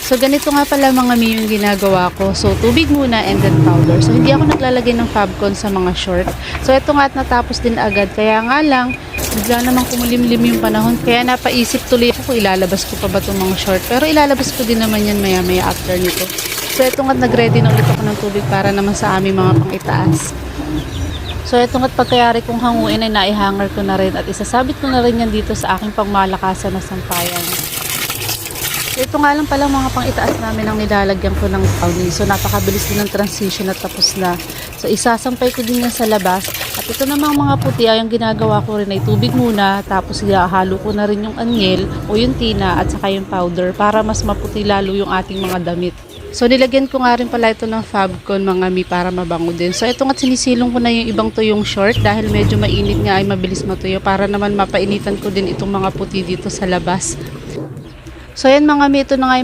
So, ganito nga pala mga mi yung ginagawa ko. So, tubig muna and then powder. So, hindi ako naglalagay ng Fabcon sa mga short. So, ito nga at natapos din agad. Kaya nga lang, bigla namang kumulimlim yung panahon. Kaya napaisip tuloy ako kung ilalabas ko pa ba itong mga short. Pero ilalabas ko din naman yan maya-maya after nito. So, ito nga nag-ready na ulit ako ng tubig para naman sa aming mga pang-itaas. So, ito nga't pagkayari kong hanguin ay naihanger ko na rin at isasabit ko na rin yan dito sa aking pangmalakasan na sampayan. So, ito nga lang pala mga pang-itaas namin ang nilalagyan ko ng pauni. So, napakabilis din ng transition at tapos na. So, isasampay ko din yan sa labas. At ito namang mga puti ay yung ginagawa ko rin ay tubig muna. Tapos, halo ko na rin yung anyel o yung tina at saka yung powder para mas maputi lalo yung ating mga damit. So, nilagyan ko nga rin pala ito ng Fabcon mga mi para mabango din. So, ito nga sinisilong ko na yung ibang tuyong short dahil medyo mainit nga ay mabilis matuyo para naman mapainitan ko din itong mga puti dito sa labas. So, yan mga mi, ito na nga